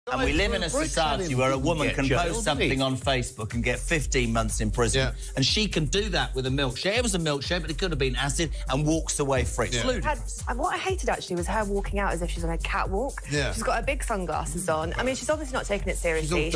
And we live in a society where a woman can post something on Facebook and get 15 months in prison. Yeah. And she can do that with a milkshake. It was a milkshake, but it could have been acid, and walks away free. Yeah. What I hated, actually, was her walking out as if she's on a catwalk. Yeah. She's got her big sunglasses on. I mean, she's obviously not taking it seriously.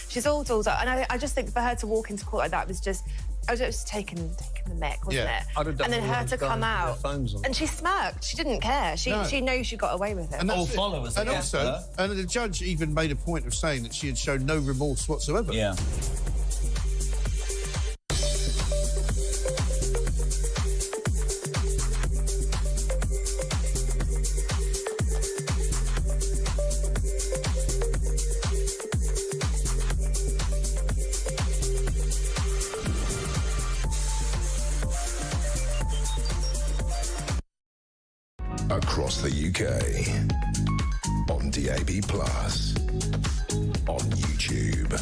She's all dolled up. And I just think for her to walk into court like that was just... I was just taking the mick, wasn't it? And then her to come out, and she smirked. She didn't care. She knows she got away with it. And all followers. And also, and the judge even made a point of saying that she had shown no remorse whatsoever. Yeah. Across the UK, on DAB+, on YouTube,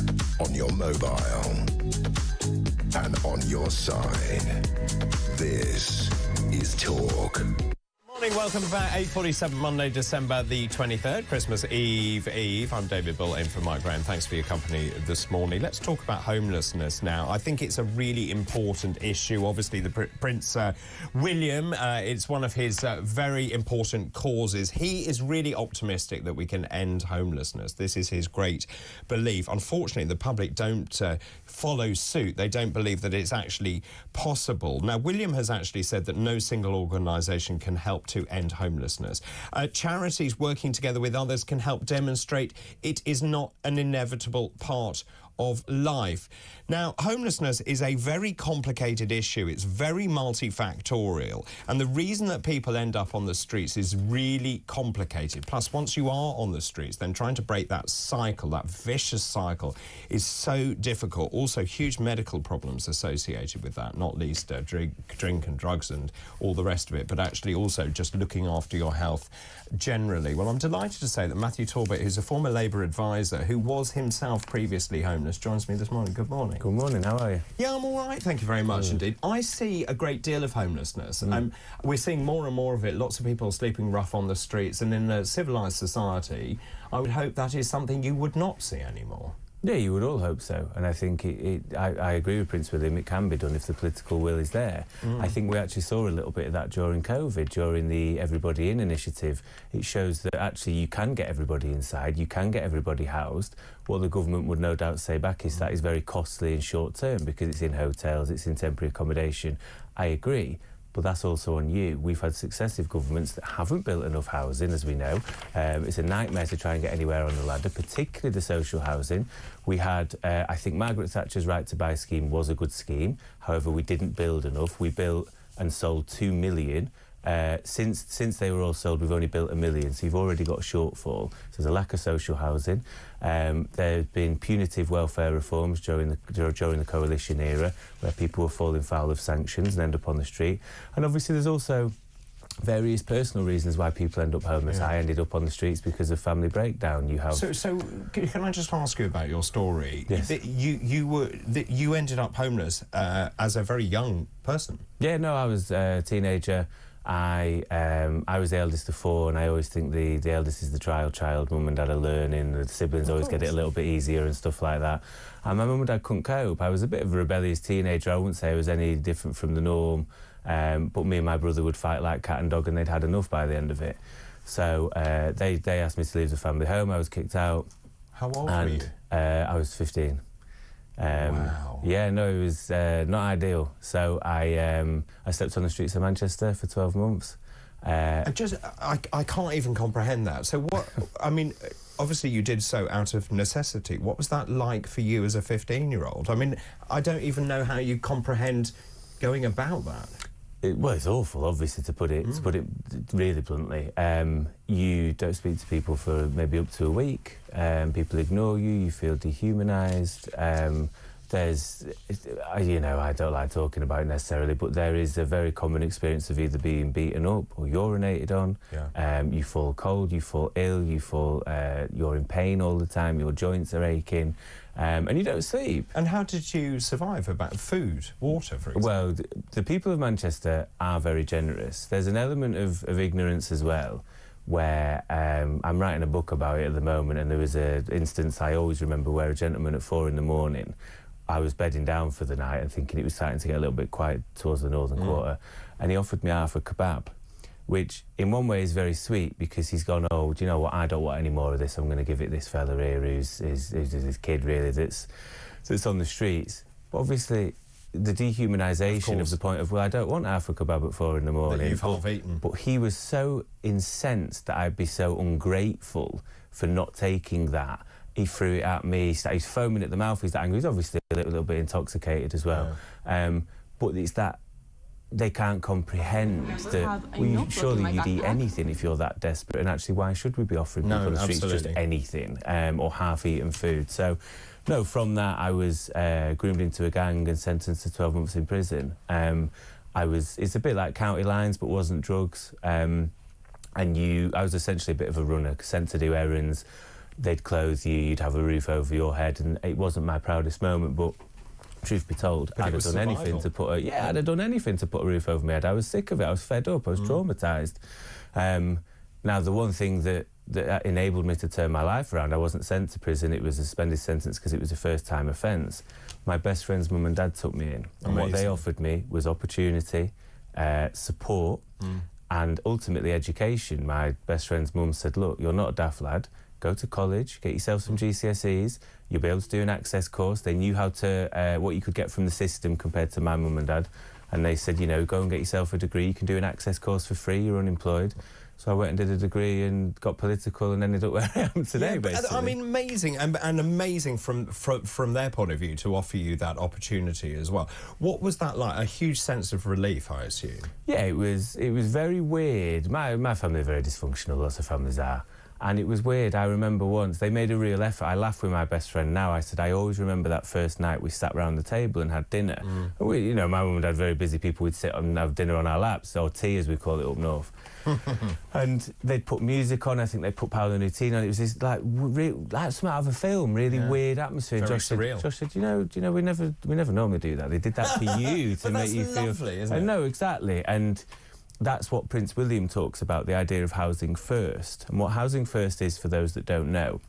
on your mobile, and on your side. This is Talk. Morning, welcome back. 8:47 Monday, December the 23rd, Christmas Eve. I'm David Bull in for Mike Graham. Thanks for your company this morning. Let's talk about homelessness now. I think it's a really important issue. Obviously, the Prince William, it's one of his very important causes. He is really optimistic that we can end homelessness. This is his great belief. Unfortunately, the public don't follow suit. They don't believe that it's actually possible. Now, William has actually said that no single organisation can help to end homelessness. Charities working together with others can help demonstrate it is not an inevitable part of life. Now, homelessness is a very complicated issue. It's very multifactorial, and the reason that people end up on the streets is really complicated. Plus, once you are on the streets, then trying to break that cycle, that vicious cycle, is so difficult. Also, huge medical problems associated with that, not least drink and drugs and all the rest of it, but actually also just looking after your health generally. Well, I'm delighted to say that Matthew Talbot, who's a former Labour advisor who was himself previously homeless, joins me this morning. Good morning. Good morning, how are you? Yeah, I'm all right, thank you very much indeed. I see a great deal of homelessness. We're seeing more and more of it, lots of people sleeping rough on the streets, and in a civilised society, I would hope that is something you would not see anymore. Yeah, you would all hope so, and I think I agree with Prince William. It can be done if the political will is there. I think we actually saw a little bit of that during COVID, during the Everybody In initiative. It shows that actually you can get everybody inside, you can get everybody housed. What the government would no doubt say back is that is very costly and short term because it's in hotels, it's in temporary accommodation. I agree. But that's also on you. We've had successive governments that haven't built enough housing, as we know. It's a nightmare to try and get anywhere on the ladder, particularly the social housing. We had, I think Margaret Thatcher's Right to Buy scheme was a good scheme. However, we didn't build enough. We built and sold 2 million. Since they were all sold, we've only built 1 million, so you've already got a shortfall. So there's a lack of social housing. There have been punitive welfare reforms during the coalition era, where people were falling foul of sanctions and end up on the street. And obviously there's also various personal reasons why people end up homeless. I ended up on the streets because of family breakdown. You have... So can I just ask you about your story? Yes. You ended up homeless as a very young person. Yeah, no, I was a teenager. I was the eldest of 4, and I always think the eldest is the trial child. Mum and dad are learning, the siblings always get it a little bit easier and stuff like that. And my mum and dad couldn't cope. I was a bit of a rebellious teenager. I wouldn't say I was any different from the norm, but me and my brother would fight like cat and dog, and they'd had enough by the end of it. So they asked me to leave the family home. I was kicked out. How old were you? I was 15. Wow. Yeah, no, it was not ideal. So I slept on the streets of Manchester for 12 months. I can't even comprehend that. So what, I mean, obviously you did so out of necessity. What was that like for you as a 15-year-old? I mean, I don't even know how you comprehend going about that. Well, it's awful, obviously, to put it really bluntly. You don't speak to people for maybe up to a week. People ignore you. You feel dehumanised. I don't like talking about it necessarily, but there is a very common experience of either being beaten up or urinated on. Yeah. You fall cold, you fall ill, you're in pain all the time, your joints are aching, and you don't sleep. And how did you survive? About food, water, for example? Well, the people of Manchester are very generous. There's an element of ignorance as well, where I'm writing a book about it at the moment, and there was an instance I always remember where a gentleman at 4 in the morning, I was bedding down for the night and thinking it was starting to get a little bit quiet towards the northern quarter, and he offered me half a kebab, which in one way is very sweet because he's gone, oh, do you know what, I don't want any more of this, I'm going to give it this fella here who's this kid really that's on the streets. But obviously the dehumanisation of the point of, well, I don't want half a kebab at 4 in the morning. That you've half eaten. But he was so incensed that I'd be so ungrateful for not taking that. He threw it at me. He's foaming at the mouth. He's angry. He's obviously a little bit intoxicated as well. Yeah. But it's that they can't comprehend that surely you'd eat anything if you're that desperate. And actually, why should we be offering people on the streets just anything or half-eaten food? So, no, from that I was groomed into a gang and sentenced to 12 months in prison. It's a bit like county lines, but wasn't drugs. I was essentially a bit of a runner, sent to do errands. They'd clothe you, you'd have a roof over your head, and it wasn't my proudest moment, but truth be told, I'd have done anything to put a roof over my head. I was sick of it, I was fed up, I was traumatised. Now, the one thing that enabled me to turn my life around, I wasn't sent to prison, it was a suspended sentence because it was a first-time offence. My best friend's mum and dad took me in, and what they offered me was opportunity, support, and ultimately education. My best friend's mum said, look, you're not a daft lad, go to college, get yourself some GCSEs, you'll be able to do an access course. They knew how to, what you could get from the system compared to my mum and dad. And they said, you know, go and get yourself a degree, you can do an access course for free, you're unemployed. So I went and did a degree and got political and ended up where I am today, basically. I mean, amazing, and amazing from their point of view to offer you that opportunity as well. What was that like? A huge sense of relief, I assume? Yeah, it was very weird. My family are very dysfunctional, lots of families are. And it was weird. I remember once, they made a real effort. I laugh with my best friend now. I said, I always remember that first night we sat round the table and had dinner. And we, you know, my mum and dad, very busy people, we'd sit and have dinner on our laps, or tea as we call it up north. And they'd put music on, I think they put Paolo Nutini on. It was this, like something out of a film, really weird atmosphere. Very Josh said, you know, we never normally do that. They did that for you to make you feel... lovely, isn't it? No, exactly. And that's what Prince William talks about, the idea of housing first. And what housing first is, for those that don't know,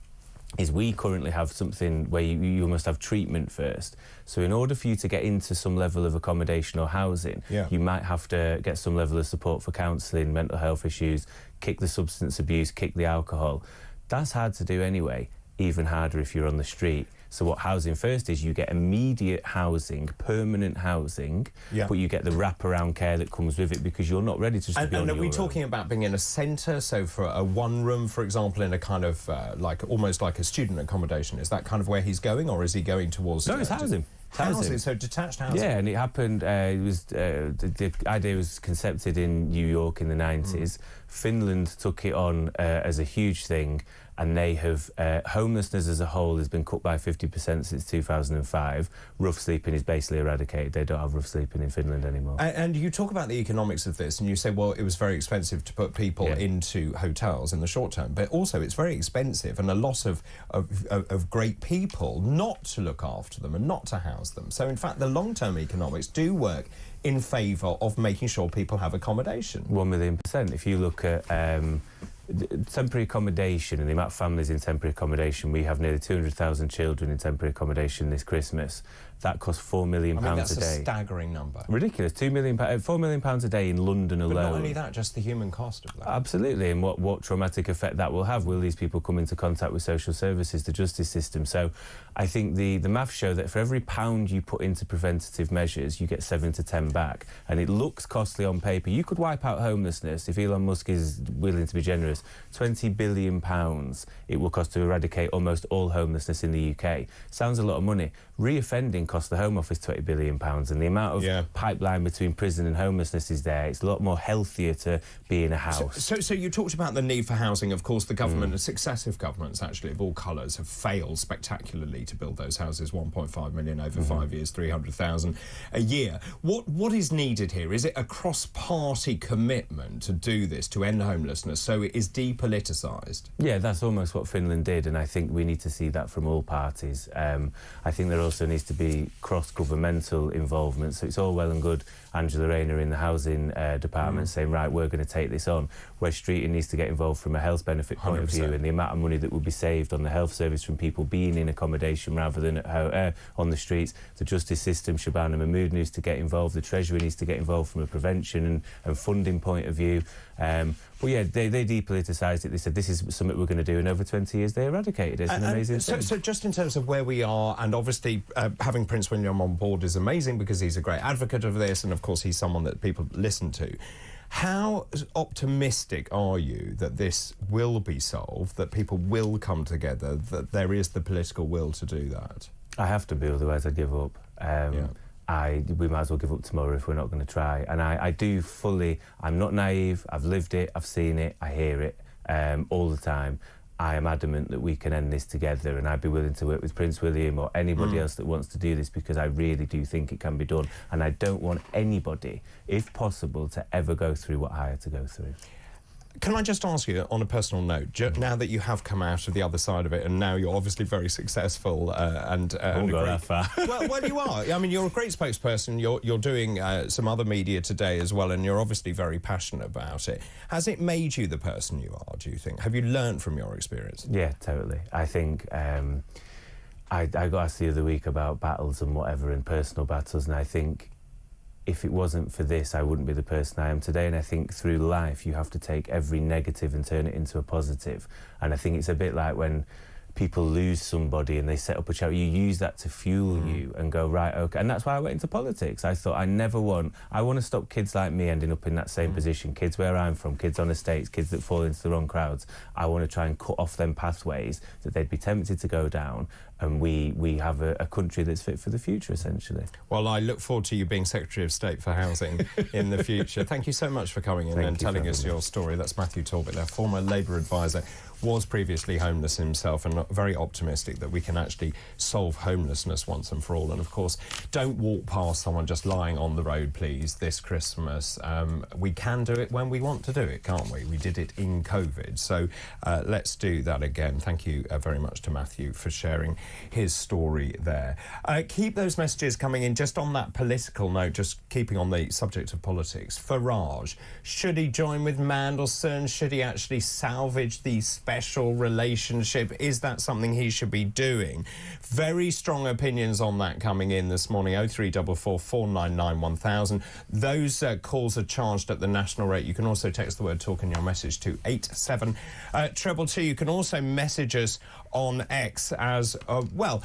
is we currently have something where you must have treatment first. So in order for you to get into some level of accommodation or housing, you might have to get some level of support for counselling, mental health issues, kick the substance abuse, kick the alcohol. That's hard to do anyway, even harder if you're on the street. So what housing first is, you get immediate housing, permanent housing, but you get the wraparound care that comes with it because you're not ready to just be on your own. And are we talking about being in a centre, so for a one-room, for example, in a kind of, almost like a student accommodation? Is that kind of where he's going, or is he going towards... No, it's housing. Housing, so detached housing. Yeah, and it happened, the idea was concepted in New York in the 90s. Finland took it on as a huge thing, and they have, homelessness as a whole has been cut by 50% since 2005. Rough sleeping is basically eradicated. They don't have rough sleeping in Finland anymore. And you talk about the economics of this, and you say, well, it was very expensive to put people into hotels in the short term, but also it's very expensive and a loss of great people not to look after them and not to house them. So, in fact, the long-term economics do work in favour of making sure people have accommodation. 1,000,000%. If you look at temporary accommodation and the amount of families in temporary accommodation, we have nearly 200,000 children in temporary accommodation this Christmas. That costs £4 million a day. That's a staggering number. Ridiculous. £4 million a day in London alone. But not only that, just the human cost of that. Absolutely, and what traumatic effect that will have. Will these people come into contact with social services, the justice system? So I think the maths show that for every £1 you put into preventative measures, you get 7 to 10 back. And it looks costly on paper. You could wipe out homelessness, if Elon Musk is willing to be generous, £20 billion it will cost to eradicate almost all homelessness in the UK. Sounds a lot of money. Reoffending costs the Home Office £20 billion, and the amount of pipeline between prison and homelessness is there. It's a lot more healthier to be in a house. So you talked about the need for housing. Of course, the government, successive governments, actually, of all colours, have failed spectacularly to build those houses. 1.5 million over 5 years, 300,000 a year. What is needed here? Is it a cross-party commitment to do this, to end homelessness, so it is depoliticised? Yeah, that's almost what Finland did, and I think we need to see that from all parties. I think there are also needs to be cross-governmental involvement. So it's all well and good Angela Rayner in the housing department saying, right, we're going to take this on. Wes Streeting needs to get involved from a health benefit point 100%. Of view, and the amount of money that would be saved on the health service from people being in accommodation rather than at on the streets. The justice system, Shabana Mahmood needs to get involved. The Treasury needs to get involved from a prevention and funding point of view. But yeah, they depoliticised it. They said this is something we're going to do, and over 20 years they eradicated it. It's an amazing thing. So just in terms of where we are, and obviously having Prince William on board is amazing because he's a great advocate of this, and of course he's someone that people listen to. How optimistic are you that this will be solved, that people will come together, that there is the political will to do that? I have to be, otherwise I give up. We might as well give up tomorrow if we're not going to try. And I do fully, I'm not naive, I've lived it, I've seen it, I hear it all the time. I am adamant that we can end this together, and I'd be willing to work with Prince William or anybody else that wants to do this, because I really do think it can be done, and I don't want anybody, if possible, to ever go through what I had to go through. Can I just ask you, on a personal note, now that you have come out of the other side of it, and now you're obviously very successful and go that far. well, you are. I mean, you're a great spokesperson. You're doing some other media today as well, and you're obviously very passionate about it. Has it made you the person you are, do you think? Have you learned from your experience? Yeah, totally. I think I got asked the other week about battles and whatever, and personal battles, and I think if it wasn't for this, I wouldn't be the person I am today. And I think through life, you have to take every negative and turn it into a positive. And I think it's a bit like when people lose somebody and they set up a charity, you use that to fuel you and go, right, okay. And that's why I went into politics. I thought I want to stop kids like me ending up in that same position, kids where I'm from, kids on estates, kids that fall into the wrong crowds. I want to try and cut off them pathways that they'd be tempted to go down, and we have a country that's fit for the future, essentially. Well, I look forward to you being Secretary of State for Housing in the future. Thank you so much for coming in and telling us your story. That's Matthew Talbot, their former Labour advisor, was previously homeless himself, and very optimistic that we can actually solve homelessness once and for all. And of course, don't walk past someone just lying on the road, please, this Christmas. We can do it when we want to do it, can't we? We did it in COVID, so let's do that again. Thank you very much to Matthew for sharing his story there. Keep those messages coming in. Just on that political note, just keeping on the subject of politics, Farage, should he join with Mandelson? Should he actually salvage the special relationship? Is that something he should be doing? Very strong opinions on that coming in this morning. 0344 499 1000. Those calls are charged at the national rate. You can also text the word talk in your message to 87222. You can also message us on X as well.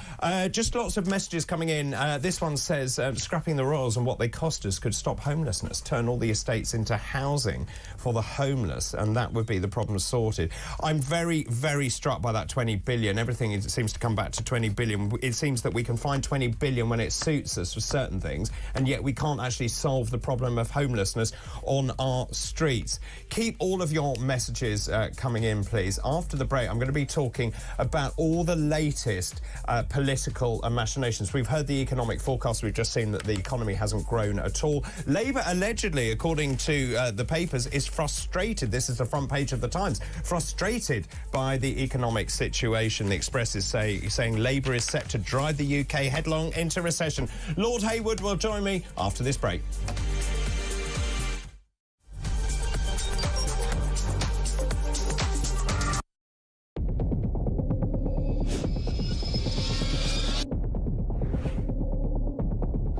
Just lots of messages coming in. This one says, scrapping the royals and what they cost us could stop homelessness, turn all the estates into housing for the homeless, and that would be the problem sorted. I'm very, very struck by that 20 billion. Everything seems to come back to 20 billion. It seems that we can find 20 billion when it suits us for certain things, and yet we can't actually solve the problem of homelessness on our streets. Keep all of your messages coming in, please. After the break, I'm going to be talking about all the latest political machinations. We've heard the economic forecast. We've just seen that the economy hasn't grown at all. Labour, allegedly, according to the papers, is frustrated. This is the front page of the Times. Frustrated by the economic situation. The Express is saying Labour is set to drive the UK headlong into recession. Lord Hayward will join me after this break.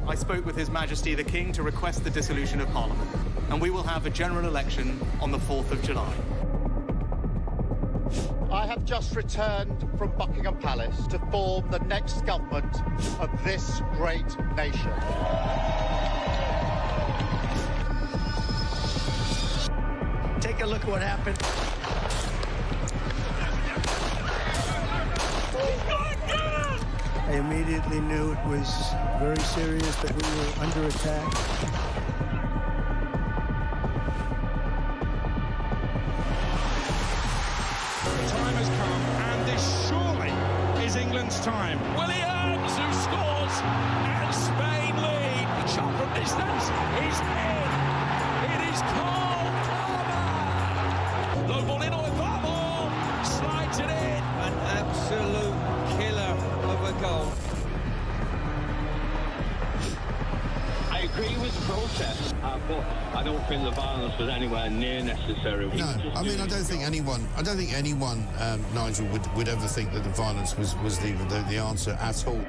I spoke with His Majesty the King to request the dissolution of Parliament, and we will have a general election on the 4th of July. I have just returned from Buckingham Palace to form the next government of this great nation. Take a look at what happened. I immediately knew it was very serious, that we were under attack. The time has come, and this surely is England's time. Williams, who scores, and Spain lead. The shot from distance is in. It is Cole Palmer. Low ball in on Palmer, slides it in. An absolute killer of a goal. but I don't think the violence was anywhere near necessary. No, I mean, I don't think anyone, Nigel, would ever think that the violence was the answer at all.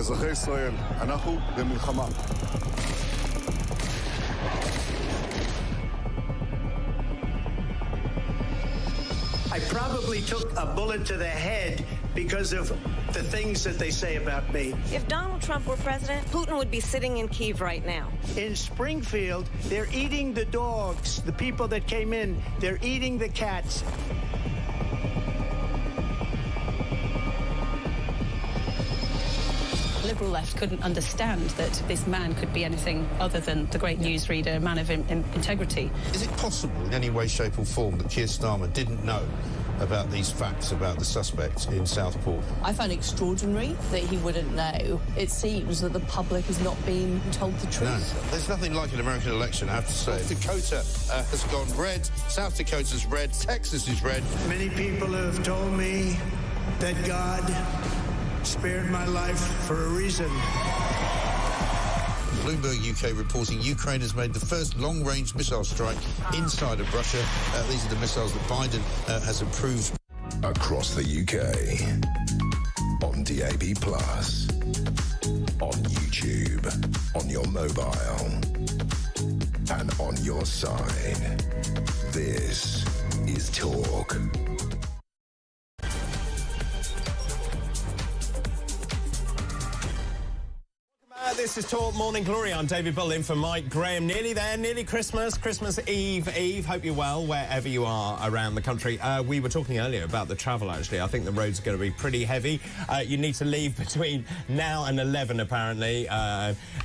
אזרחי ישראל, אנחנו במלחמה. I probably took a bullet to the head because of the things that they say about me. If Donald Trump were president, Putin would be sitting in Kyiv right now. In Springfield, they're eating the dogs. The people that came in, they're eating the cats. Liberal left couldn't understand that this man could be anything other than the great newsreader, a man of integrity. Is it possible in any way, shape or form that Keir Starmer didn't know about these facts about the suspect in Southport? I find it extraordinary that he wouldn't know. It seems that the public has not been told the truth. No, there's nothing like an American election, I have to say. North Dakota has gone red, South Dakota's red, Texas is red. Many people have told me that God spared my life for a reason. Bloomberg UK reporting Ukraine has made the first long-range missile strike inside of Russia. These are the missiles that Biden has approved. Across the UK, on DAB+, on YouTube, on your mobile, and on your side. This is Talk. This is Talk Morning Glory. I'm David Bull in for Mike Graham. Nearly there, nearly Christmas Eve. Hope you're well wherever you are around the country. We were talking earlier about the travel, actually. I think the roads are going to be pretty heavy. You need to leave between now and 11, apparently,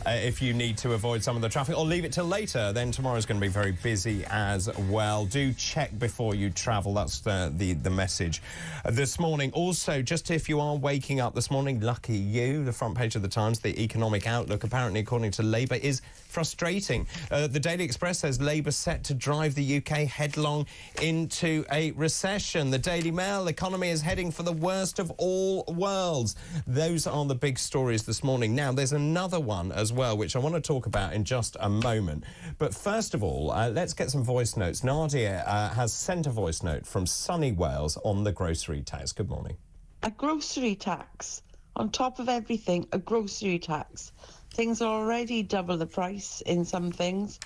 if you need to avoid some of the traffic, or leave it till later. Then tomorrow's going to be very busy as well. Do check before you travel. That's the message this morning. Also, just if you are waking up this morning, lucky you, the front page of the Times, the economic outlook, apparently, according to Labour, is frustrating. The Daily Express says Labour set to drive the UK headlong into a recession. The Daily Mail, economy is heading for the worst of all worlds. Those are the big stories this morning. Now, there's another one as well, which I want to talk about in just a moment. But first of all, let's get some voice notes. Nadia has sent a voice note from sunny Wales on the grocery tax. Good morning. A grocery tax. On top of everything, a grocery tax. Things are already double the price in some things,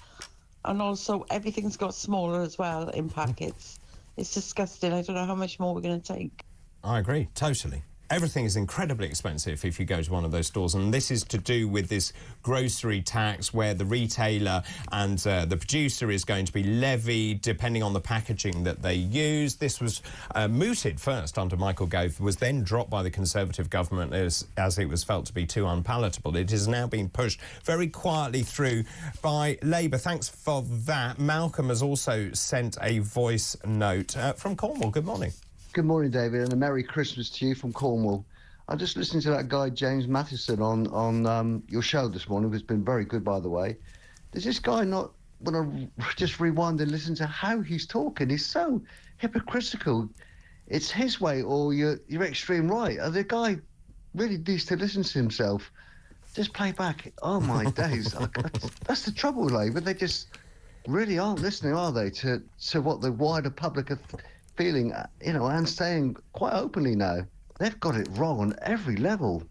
and also everything's got smaller as well in packets. It's disgusting. I don't know how much more we're going to take. I agree, totally. Everything is incredibly expensive if you go to one of those stores, and this is to do with this grocery tax where the retailer and the producer is going to be levied depending on the packaging that they use. This was mooted first under Michael Gove, was then dropped by the Conservative government as it was felt to be too unpalatable. It is now being pushed very quietly through by Labour. Thanks for that. Malcolm has also sent a voice note from Cornwall. Good morning. Good morning, David, and a Merry Christmas to you from Cornwall. I just listened to that guy, James Matheson, on your show this morning, who's been very good, by the way. Does this guy not want to just rewind and listen to how he's talking? He's so hypocritical. It's his way or your extreme right. The guy really needs to listen to himself. Just play back. Oh, my days. That's the trouble with Labour. They just really aren't listening, are they, to what the wider public are feeling, you know, and saying quite openly now. They've got it wrong on every level.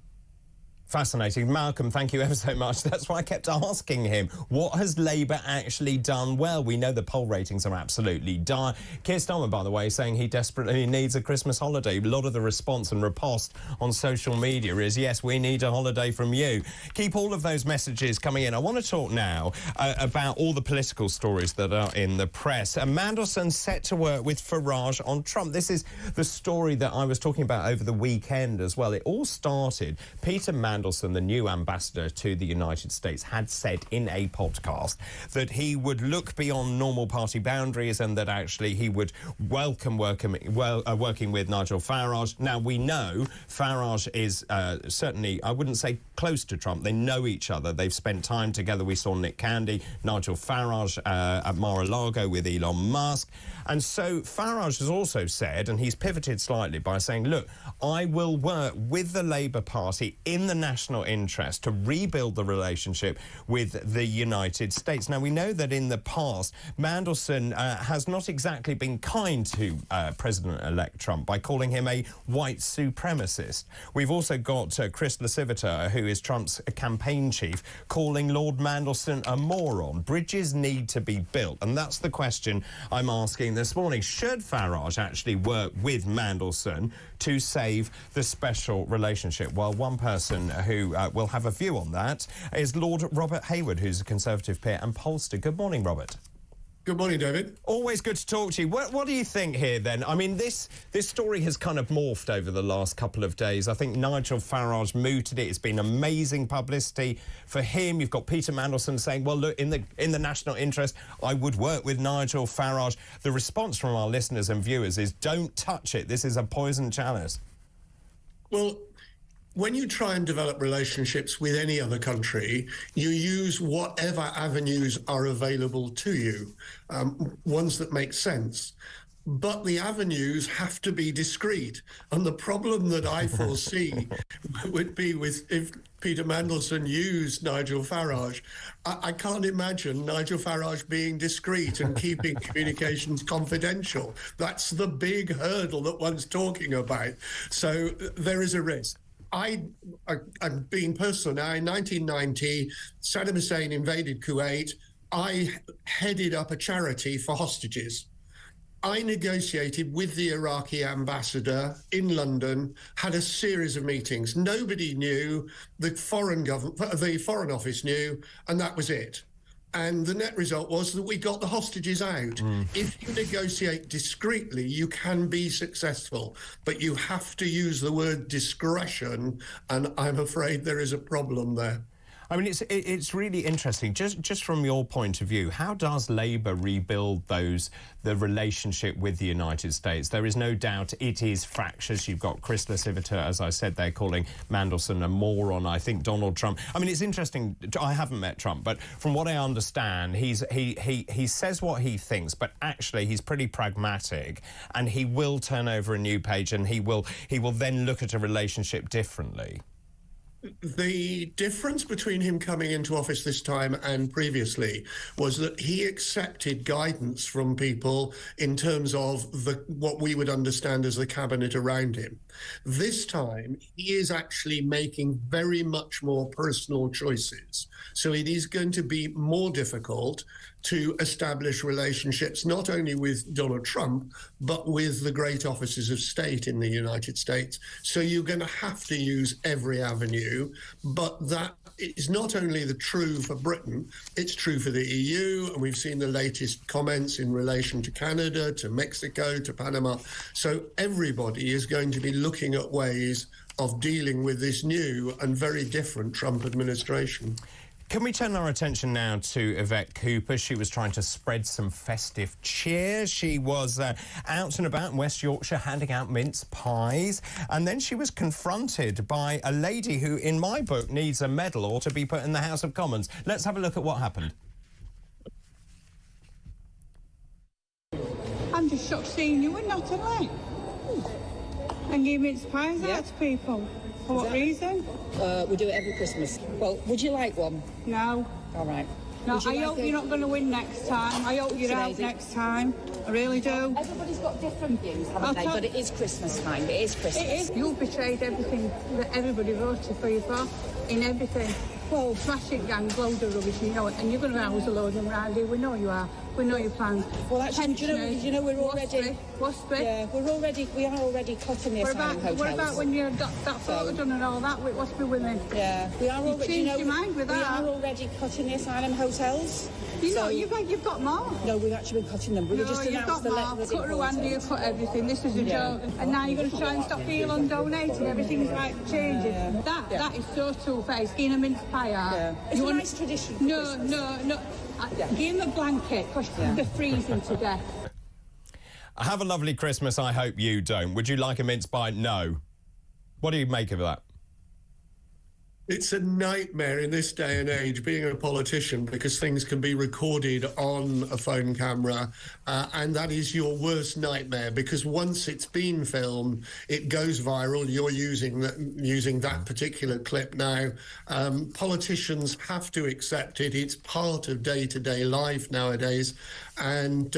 Fascinating. Malcolm, thank you ever so much. That's why I kept asking him, what has Labour actually done well? We know the poll ratings are absolutely dire. Keir Starmer, by the way, saying he desperately needs a Christmas holiday. A lot of the response and riposte on social media is, yes, we need a holiday from you. Keep all of those messages coming in. I want to talk now about all the political stories that are in the press. Mandelson set to work with Farage on Trump. This is the story that I was talking about over the weekend as well. It all started, Peter Mandelson Mandelson, the new ambassador to the United States, had said in a podcast that he would look beyond normal party boundaries and that actually he would welcome working with Nigel Farage. Now, we know Farage is certainly, I wouldn't say close to Trump. They know each other. They've spent time together. We saw Nick Candy, Nigel Farage at Mar-a-Lago with Elon Musk. And so Farage has also said, and he's pivoted slightly by saying, look, I will work with the Labour Party in the national interest to rebuild the relationship with the United States. Now, we know that in the past, Mandelson has not exactly been kind to President-elect Trump by calling him a white supremacist. We've also got Chris Lasivita, who is Trump's campaign chief, calling Lord Mandelson a moron. Bridges need to be built, and that's the question I'm asking this morning. Should Farage actually work with Mandelson to save the special relationship? Well, one person who will have a view on that is Lord Robert Hayward, who's a Conservative peer and pollster. Good morning, Robert. Good morning, David. Always good to talk to you. What do you think here, then? I mean, this story has kind of morphed over the last couple of days. I think Nigel Farage mooted it. It's been amazing publicity for him. You've got Peter Mandelson saying, well, look, in the national interest, I would work with Nigel Farage. The response from our listeners and viewers is, don't touch it. This is a poison chalice. Well, when you try and develop relationships with any other country, you use whatever avenues are available to you, ones that make sense. But the avenues have to be discreet. And the problem that I foresee would be if Peter Mandelson used Nigel Farage. I can't imagine Nigel Farage being discreet and keeping communications confidential. That's the big hurdle that one's talking about. So there is a risk. I'm being personal now. In 1990, Saddam Hussein invaded Kuwait. I headed up a charity for hostages. I negotiated with the Iraqi ambassador in London, had a series of meetings. Nobody knew, the Foreign Office knew, and that was it. And the net result was that we got the hostages out. If you negotiate discreetly, you can be successful, but you have to use the word discretion, and I'm afraid there is a problem there. I mean, it's really interesting. Just from your point of view, how does Labour rebuild the relationship with the United States? There is no doubt it is fractious. You've got Chris Lasivita, as I said, they're calling Mandelson a moron. I think Donald Trump. I mean, it's interesting. I haven't met Trump, but from what I understand, he says what he thinks, but actually he's pretty pragmatic, and he will turn over a new page, and he will then look at a relationship differently. The difference between him coming into office this time and previously was that he accepted guidance from people in terms of what we would understand as the cabinet around him. This time, he is actually making very much more personal choices. So it is going to be more difficult to establish relationships not only with Donald Trump, but with the great offices of state in the United States. So you're going to have to use every avenue, but that is not only true for Britain, it's true for the EU, and we've seen the latest comments in relation to Canada, to Mexico, to Panama. So everybody is going to be looking at ways of dealing with this new and very different Trump administration. Can we turn our attention now to Yvette Cooper? She was trying to spread some festive cheer. She was out and about in West Yorkshire handing out mince pies. And then she was confronted by a lady who, in my book, needs a medal or to be put in the House of Commons. Let's have a look at what happened. I'm just shocked seeing you in Nottingham. And give mince pies out to people. For what reason? We do it every Christmas. Well, would you like one? No. All right. No, I hope you're not going to win next time. I hope you're out next time. I really do. Everybody's got different views, haven't they? But it is Christmas time. It is Christmas. It is. You've betrayed everything that everybody voted for you for, in everything. Well, smashing gangs, load of rubbish, you know it, and you're going to house a load of them around here. We know you are. We know your plans. Well, actually, do you know we're already... Waspy. Yeah, we are already cutting the asylum hotels. What about when you got that photo done and all that with Waspy women? Yeah, we are already... You changed your mind with that. We are already cutting the asylum hotels. You've got more. No, we've actually been cutting them. We just announced the letter. Cut Rwanda, you cut everything. This is a joke. And now you're going to try and stop people on donating. Everything's like changing. That is so two-faced. In a mince pie. Yeah. It's a nice tradition. No. Give him a blanket because they're freezing to death. Have a lovely Christmas. I hope you don't. Would you like a mince pie? No. What do you make of that? It's a nightmare in this day and age being a politician because things can be recorded on a phone camera and that is your worst nightmare because once it's been filmed, it goes viral. You're using that particular clip now. Politicians have to accept it. It's part of day-to-day life nowadays. And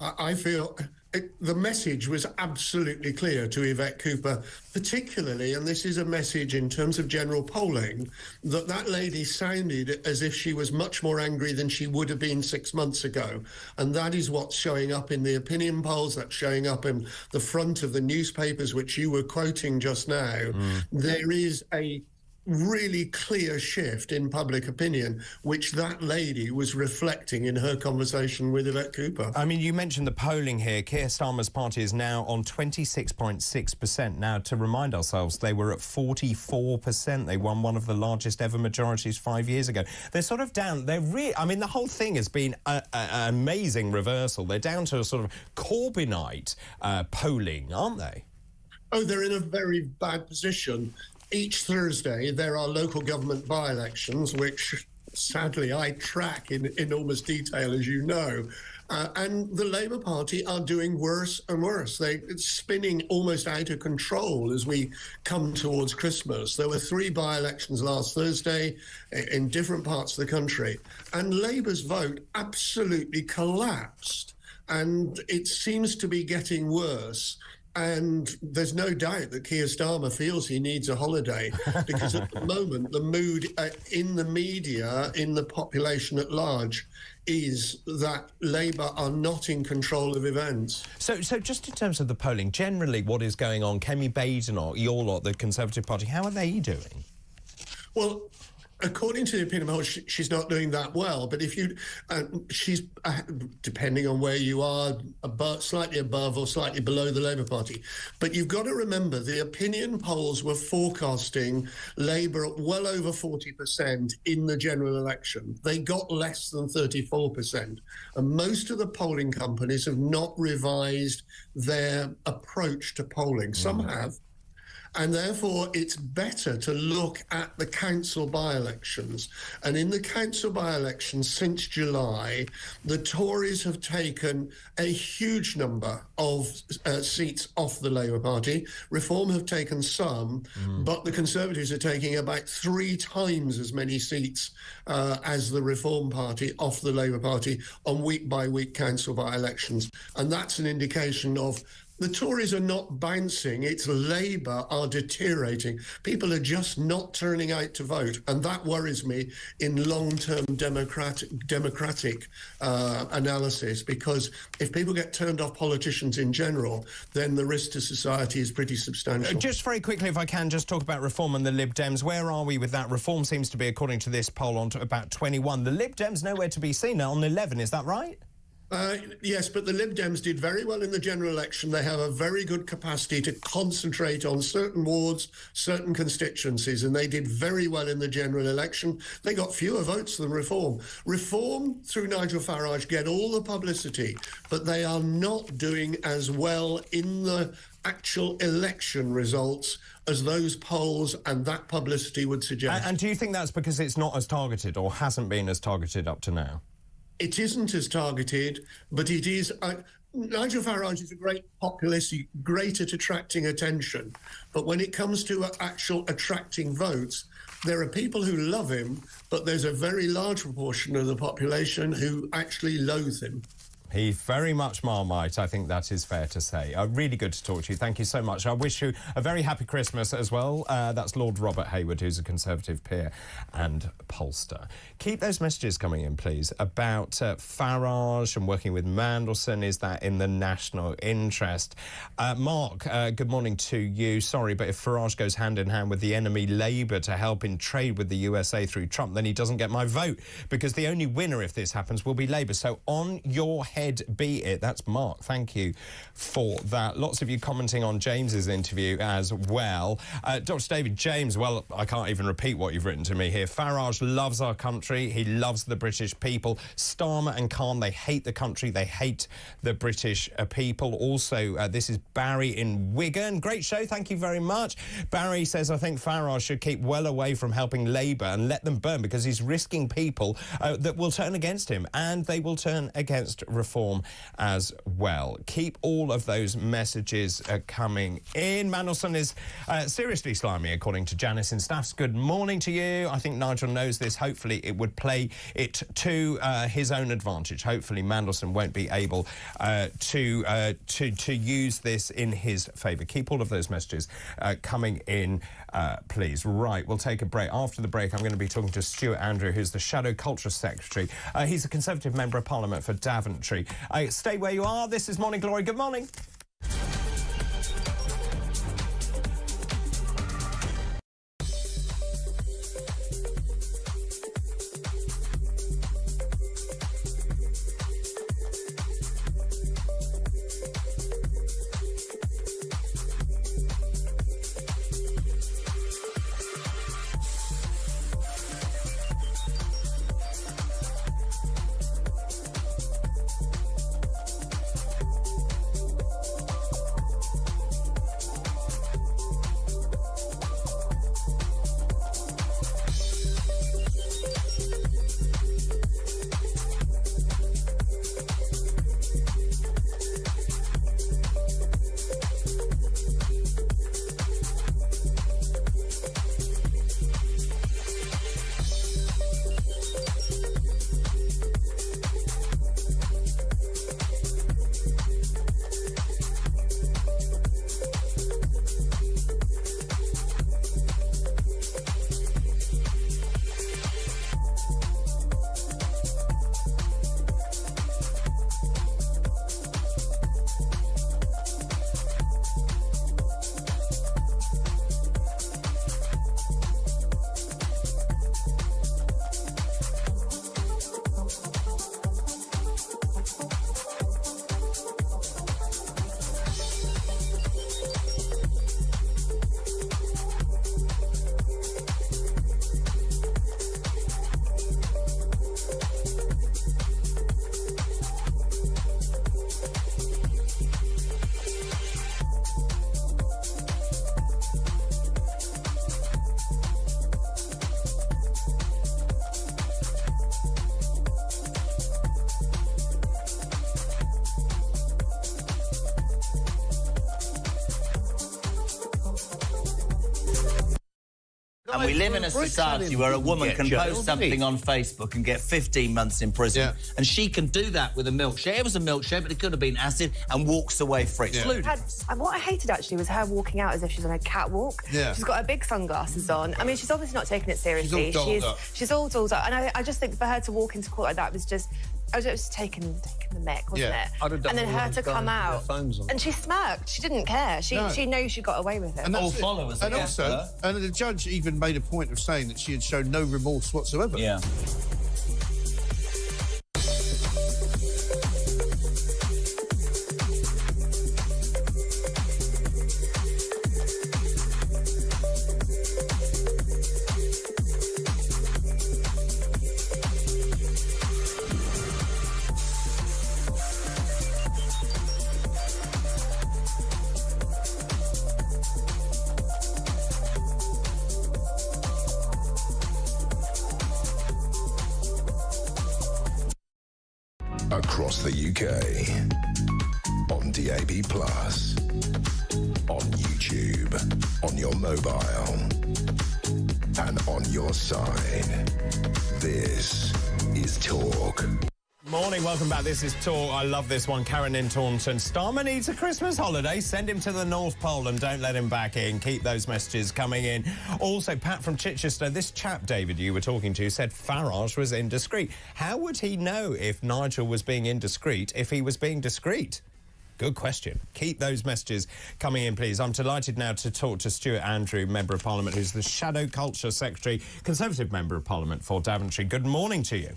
I feel... the message was absolutely clear to Yvette Cooper, particularly, and this is a message in terms of general polling, that lady sounded as if she was much more angry than she would have been 6 months ago. And that is what's showing up in the opinion polls, that's showing up in the front of the newspapers, which you were quoting just now. There is a really clear shift in public opinion, which that lady was reflecting in her conversation with Yvette Cooper. I mean, you mentioned the polling here. Keir Starmer's party is now on 26.6%. Now, to remind ourselves, they were at 44%. They won one of the largest ever majorities 5 years ago. They're sort of down. I mean, the whole thing has been an amazing reversal. They're down to a sort of Corbynite polling, aren't they? Oh, they're in a very bad position. Each Thursday, there are local government by-elections, which, sadly, I track in enormous detail, as you know. And the Labour Party are doing worse and worse. They're spinning almost out of control as we come towards Christmas. There were 3 by-elections last Thursday in different parts of the country, and Labour's vote absolutely collapsed. And it seems to be getting worse. And there's no doubt that Keir Starmer feels he needs a holiday because at the moment the mood in the media, in the population at large, is that Labour are not in control of events. So just in terms of the polling, generally what is going on, Kemi Badenoch, your lot, the Conservative Party, how are they doing? Well, according to the opinion poll, she's not doing that well. But if you, she's depending on where you are, slightly above or slightly below the Labour Party. But you've got to remember the opinion polls were forecasting Labour at well over 40% in the general election. They got less than 34%. And most of the polling companies have not revised their approach to polling. Some have. And therefore, it's better to look at the council by-elections. And in the council by-elections since July, the Tories have taken a huge number of seats off the Labour Party. Reform have taken some, but the Conservatives are taking about 3 times as many seats as the Reform Party off the Labour Party on week-by-week council by-elections. And that's an indication of the Tories are not bouncing, it's Labour are deteriorating. People are just not turning out to vote, and that worries me in long-term democratic analysis, because if people get turned off politicians in general, then the risk to society is pretty substantial. Just very quickly, if I can, just talk about Reform and the Lib Dems. Where are we with that? Reform seems to be, according to this poll, on to about 21. The Lib Dems nowhere to be seen on 11, is that right? Yes, but the Lib Dems did very well in the general election. They have a very good capacity to concentrate on certain wards, certain constituencies, and they did very well in the general election. They got fewer votes than Reform. Reform, through Nigel Farage, get all the publicity, but they are not doing as well in the actual election results as those polls and that publicity would suggest. And do you think that's because it's not as targeted, or hasn't been as targeted up to now? It isn't as targeted, but it is... Nigel Farage is a great populist, great at attracting attention. But when it comes to actual attracting votes, there are people who love him, but there's a very large proportion of the population who actually loathe him. He's very much Marmite, I think that is fair to say. Really good to talk to you. Thank you so much. I wish you a very happy Christmas as well. That's Lord Robert Hayward, who's a Conservative peer and pollster. Keep those messages coming in, please, about Farage and working with Mandelson. Is that in the national interest? Mark, good morning to you. Sorry, but if Farage goes hand in hand with the enemy Labour to help in trade with the USA through Trump, then he doesn't get my vote, because the only winner if this happens will be Labour. So on your head be it. That's Mark. Thank you for that. Lots of you commenting on James's interview as well. Dr. David James, well, I can't even repeat what you've written to me here. Farage loves our country. He loves the British people. Starmer and Khan, they hate the country. They hate the British people. Also, this is Barry in Wigan. Great show. Thank you very much. Barry says, I think Farage should keep well away from helping Labour and let them burn, because he's risking people that will turn against him, and they will turn against reform as well. Keep all of those messages coming in. Mandelson is seriously slimy, according to Janice in Staffs. Good morning to you. I think Nigel knows this. Hopefully it would play it to his own advantage. Hopefully Mandelson won't be able to use this in his favour. Keep all of those messages coming in, please. Right, we'll take a break. After the break, I'm going to be talking to Stuart Andrew, who's the Shadow Culture Secretary. He's a Conservative Member of Parliament for Daventry. Stay where you are. This is Morning Glory. Good morning. And we live in a society where a woman can post something on Facebook and get 15 months in prison. Yeah. And she can do that with a milkshake. It was a milkshake, but it could have been acid, and walks away free. Yeah. What I hated, actually, was her walking out as if she's on a catwalk. Yeah. She's got her big sunglasses on. I mean, she's obviously not taking it seriously. She's all dolled up. And I just think for her to walk into court like that was just... I was just taking the mick, wasn't it? And then her to come out, and she smirked. She didn't care. She knows she got away with it. And all followers. And also, and the judge even made a point of saying that she had shown no remorse whatsoever. Yeah. Across the UK, on DAB+, on YouTube, on your mobile, and on your side. This is Talk. Morning, welcome back. This is Talk. I love this one. Karen in Taunton. Starmer needs a Christmas holiday. Send him to the North Pole and don't let him back in. Keep those messages coming in. Also, Pat from Chichester. This chap, David, you were talking to, said Farage was indiscreet. How would he know if Nigel was being indiscreet if he was being discreet? Good question. Keep those messages coming in, please. I'm delighted now to talk to Stuart Andrew, Member of Parliament, who's the Shadow Culture Secretary, Conservative Member of Parliament for Daventry. Good morning to you.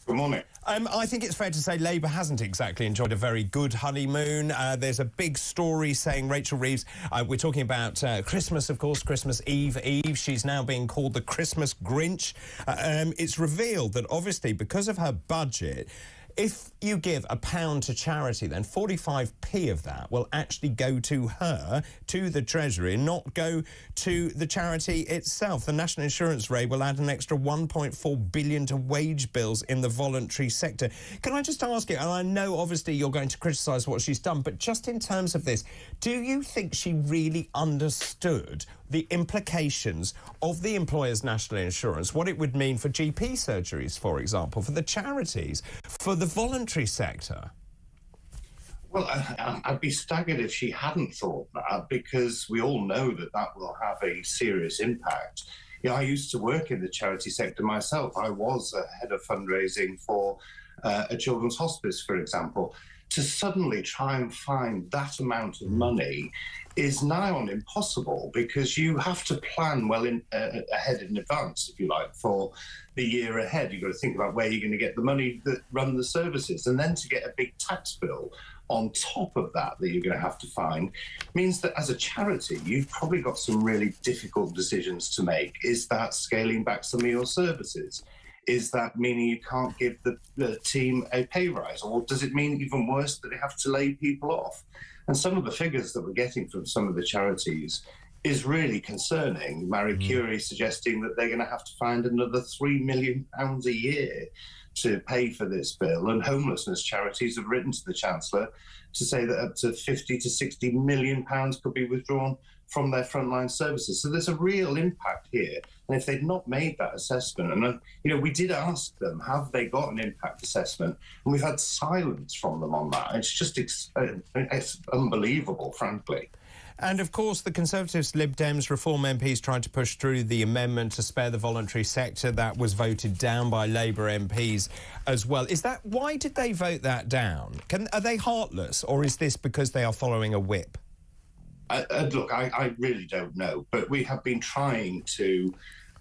Good morning. I think it's fair to say Labour hasn't exactly enjoyed a very good honeymoon. There's a big story saying Rachel Reeves, we're talking about Christmas, of course, Christmas Eve. She's now being called the Christmas Grinch. It's revealed that obviously because of her budget, if you give £1 to charity, then 45p of that will actually go to her, to the Treasury, and not go to the charity itself. The National Insurance rate will add an extra £1.4 billion to wage bills in the voluntary sector. Can I just ask you, and I know obviously you're going to criticise what she's done, but just in terms of this, do you think she really understood the implications of the employer's national insurance, what it would mean for GP surgeries, for example, for the charities, for the voluntary sector? Well, I'd be staggered if she hadn't thought that, because we all know that that will have a serious impact. You know, I used to work in the charity sector myself. I was a head of fundraising for a children's hospice, for example. To suddenly try and find that amount of money is nigh on impossible, because you have to plan well ahead in advance, if you like, for the year ahead. You've got to think about where you're going to get the money that run the services, and then to get a big tax bill on top of that you're going to have to find means that as a charity you've probably got some really difficult decisions to make. Is that scaling back some of your services? Is that meaning you can't give the team a pay rise? Or does it mean even worse that they have to lay people off? And some of the figures that we're getting from some of the charities is really concerning. Marie Curie suggesting that they're going to have to find another £3 million a year to pay for this bill. And homelessness charities have written to the Chancellor to say that up to £50 to £60 million could be withdrawn from their frontline services. So there's a real impact here. And if they'd not made that assessment, and we did ask them, have they got an impact assessment? And we've had silence from them on that. It's just it's unbelievable, frankly. And, of course, the Conservatives, Lib Dems, Reform MPs tried to push through the amendment to spare the voluntary sector. That was voted down by Labour MPs as well. Why did they vote that down? Are they heartless, or is this because they are following a whip? Look, I really don't know, but we have been trying to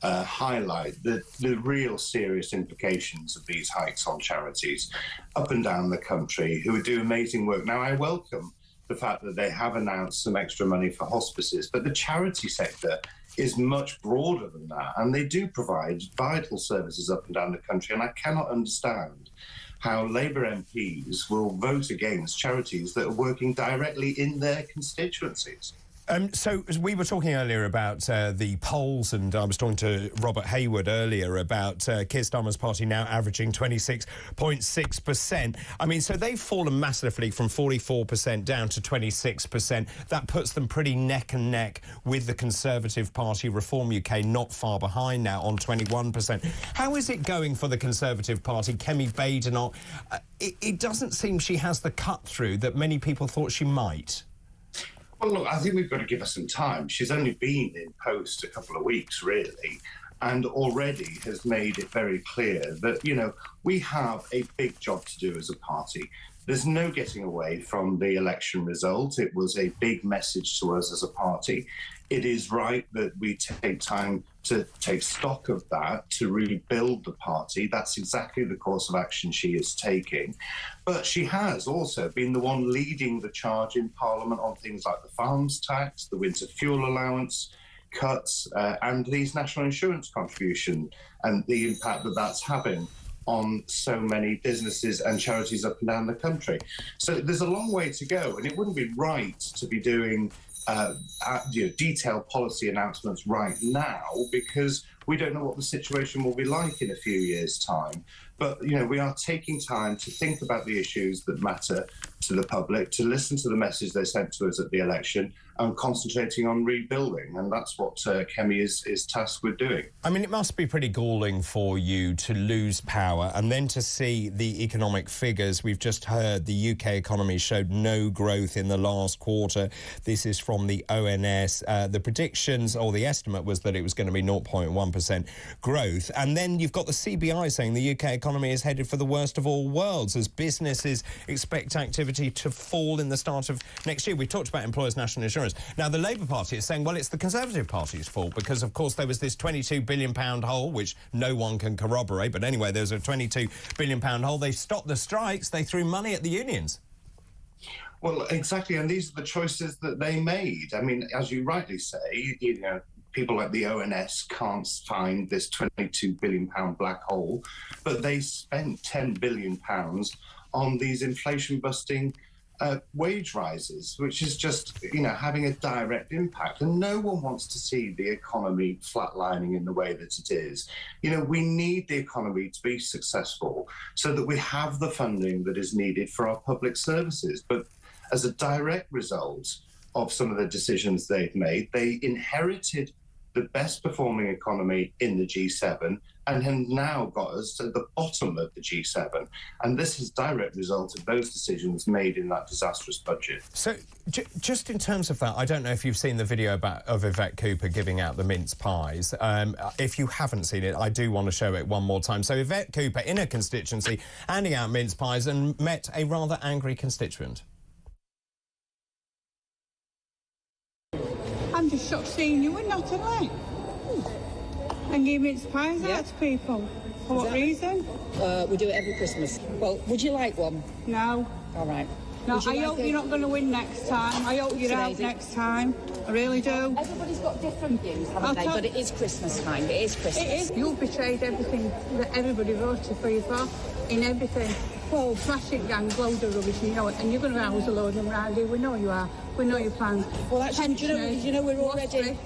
highlight the real serious implications of these hikes on charities up and down the country who do amazing work. Now, I welcome the fact that they have announced some extra money for hospices, but the charity sector is much broader than that, and they do provide vital services up and down the country, and I cannot understand how Labour MPs will vote against charities that are working directly in their constituencies. So we were talking earlier about the polls, and I was talking to Robert Hayward earlier about Keir Starmer's party now averaging 26.6%. I mean, so they've fallen massively from 44% down to 26%. That puts them pretty neck and neck with the Conservative Party, Reform UK, not far behind now on 21%. How is it going for the Conservative Party? Kemi Badenoch, it doesn't seem she has the cut-through that many people thought she might. Well, look, I think we've got to give her some time. She's only been in post a couple of weeks, really, and already has made it very clear that, we have a big job to do as a party. There's no getting away from the election result. It was a big message to us as a party. It is right that we take time to take stock of that, to rebuild the party. That's exactly the course of action she is taking. But she has also been the one leading the charge in Parliament on things like the farms tax, the winter fuel allowance cuts, and these national insurance contribution, and the impact that that's having on so many businesses and charities up and down the country. So there's a long way to go, and it wouldn't be right to be doing detailed policy announcements right now, because We don't know what the situation will be like in a few years' time. But, you know, we are taking time to think about the issues that matter to the public, to listen to the message they sent to us at the election, and concentrating on rebuilding. And that's what Kemi is tasked with doing. I mean, it must be pretty galling for you to lose power and then to see the economic figures. We've just heard the UK economy showed no growth in the last quarter. This is from the ONS. The predictions, or the estimate, was that it was going to be 0.1% growth. And then you've got the CBI saying the UK economy is headed for the worst of all worlds as businesses expect activity to fall in the start of next year. We talked about employers' national insurance. Now, the Labour Party is saying, well, it's the Conservative Party's fault because, of course, there was this £22 billion hole, which no one can corroborate. But anyway, there's a £22 billion hole. They stopped the strikes. They threw money at the unions. Well, exactly, and these are the choices that they made. I mean, as you rightly say, you know, people like the ONS can't find this £22 billion black hole, but they spent £10 billion on these inflation-busting wage rises, which is just, you know, having a direct impact. And no one wants to see the economy flatlining in the way that it is. You know, we need the economy to be successful so that we have the funding that is needed for our public services. But as a direct result of some of the decisions they've made, they inherited the best performing economy in the G7 and have now got us to the bottom of the G7. And this is a direct result of those decisions made in that disastrous budget. So just in terms of that, I don't know if you've seen the video of Yvette Cooper giving out the mince pies. If you haven't seen it, I do want to show it one more time. So Yvette Cooper in her constituency handing out mince pies and met a rather angry constituent. I'm just shocked seeing you in Nottingham. And give mince pies out to people. For what reason? We do it every Christmas. Well, would you like one? No. All right. No, I hope you're not going to win next time. I hope you're out next time. I really do. Everybody's got different views, haven't they? But it is Christmas time. It is Christmas. It is. You betrayed everything that everybody voted for you for, in everything. Well, smashing gangs, loads of rubbish, you know it, and you're going to house a load of them around here. We know you are. We know your plans. Well, actually, do you know we're already...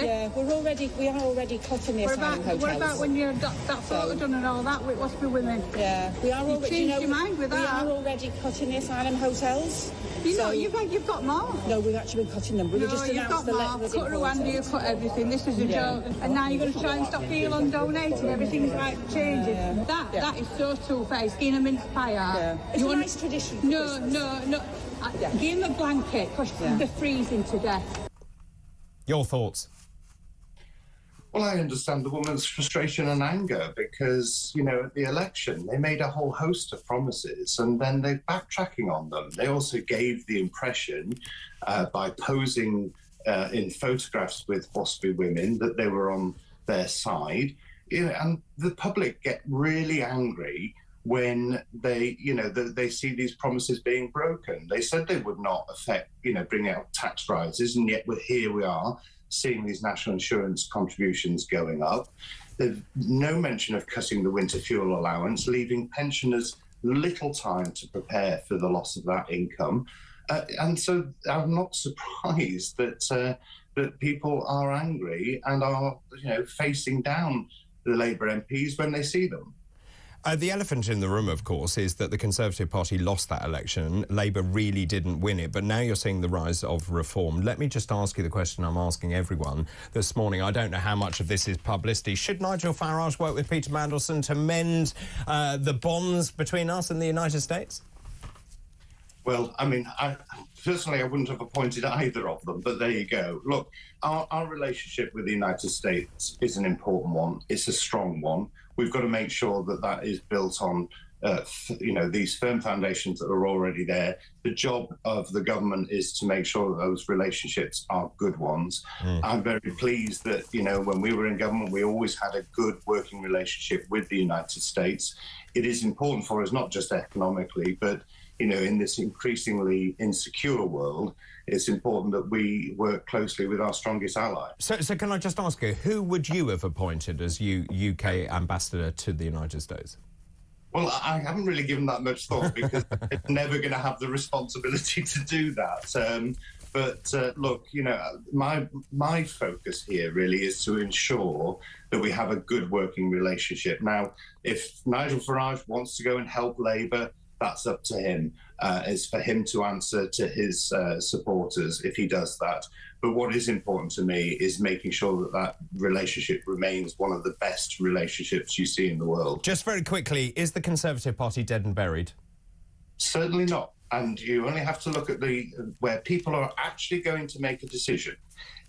Yeah, we are already cutting the asylum hotels. What about when you got that photo done and all that with Waspy women? Yeah, we are already... You changed your mind with that. We are already cutting the asylum hotels. You know, you've got more. No, we've actually been cutting them. We've just announced the letters. Cut Rwanda, you cut everything. This is a joke. And now you're going to try and stop people on donating. Everything's like changing. Yeah. That is so two-faced. Getting a mince pie out. Yeah. It's a nice tradition for Christmas. No. Give them a blanket because they're freezing to death. Your thoughts? Well, I understand the woman's frustration and anger because, you know, at the election, they made a whole host of promises and then they're backtracking on them. They also gave the impression by posing in photographs with waspy women that they were on their side. You know, and the public get really angry when they, you know, they see these promises being broken. They said they would not affect, you know, bring out tax rises, and yet here we are seeing these national insurance contributions going up. There's no mention of cutting the winter fuel allowance, leaving pensioners little time to prepare for the loss of that income. And so I'm not surprised that that people are angry and are, you know, facing down the Labour MPs when they see them. The elephant in the room, of course, is that the Conservative Party lost that election. Labour really didn't win it, but now you're seeing the rise of reform. Let me just ask you the question I'm asking everyone this morning. I don't know how much of this is publicity. Should Nigel Farage work with Peter Mandelson to mend the bonds between us and the United States? Well, I mean, personally, I wouldn't have appointed either of them, but there you go. Look, our relationship with the United States is an important one. It's a strong one. We've got to make sure that that is built on, you know, these firm foundations that are already there. The job of the government is to make sure that those relationships are good ones. I'm very pleased that, you know, when we were in government, we always had a good working relationship with the United States. It is important for us, not just economically, but, you know, in this increasingly insecure world, it's important that we work closely with our strongest ally. So can I just ask you, who would you have appointed as UK ambassador to the United States? Well, I haven't really given that much thought because I'm never going to have the responsibility to do that. But look, you know, my focus here really is to ensure that we have a good working relationship. Now, if Nigel Farage wants to go and help Labour, that's up to him. It's for him to answer to his supporters if he does that. But what is important to me is making sure that that relationship remains one of the best relationships you see in the world. Just very quickly, is the Conservative Party dead and buried? Certainly not. And you only have to look at where people are actually going to make a decision.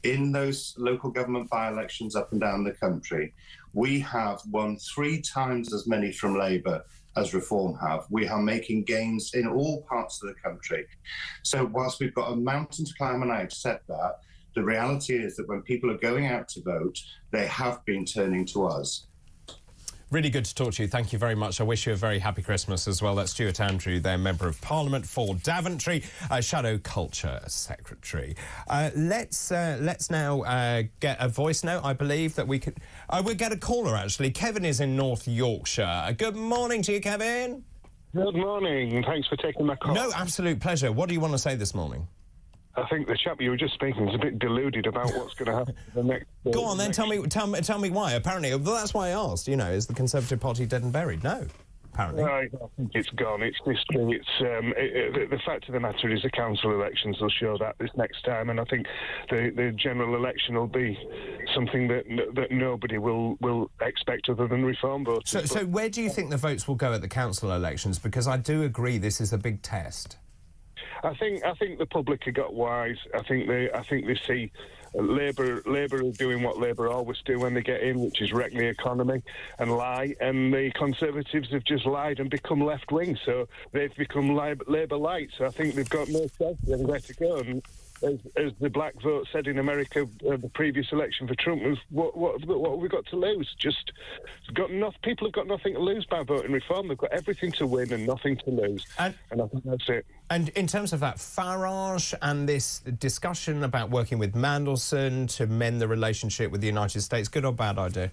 In those local government by-elections up and down the country, we have won 3 times as many from Labour as Reform have. We are making gains in all parts of the country. So whilst we've got a mountain to climb, and I accept that, the reality is that when people are going out to vote, they have been turning to us. Really good to talk to you. Thank you very much. I wish you a very happy Christmas as well. That's Stuart Andrew, their Member of Parliament for Daventry, Shadow Culture Secretary. Let's now get a voice note. I believe that we could... we'll get a caller, actually. Kevin is in North Yorkshire. Good morning to you, Kevin. Good morning. Thanks for taking my call. No, absolute pleasure. What do you want to say this morning? I think the chap you were just speaking is a bit deluded about what's going to happen the next... Go on, then. Tell me why. Apparently, well, that's why I asked. You know, is the Conservative Party dead and buried? No, apparently. I think it's gone. It's history. The fact of the matter is the council elections will show that this next time, and I think the general election will be something that nobody will expect other than Reform voters. So where do you think the votes will go at the council elections? Because I do agree this is a big test. I think the public have got wise. I think they see Labour are doing what Labour always do when they get in, which is wreck the economy and lie. And the Conservatives have just lied and become left wing, so they've become Labour light. So I think they've got no choice and where to go. And as the black vote said in America, the previous election for Trump was, what have we got to lose? People have got nothing to lose by voting Reform. They've got everything to win and nothing to lose. And I think that's it. And in terms of that, Farage and this discussion about working with Mandelson to mend the relationship with the United States, good or bad idea?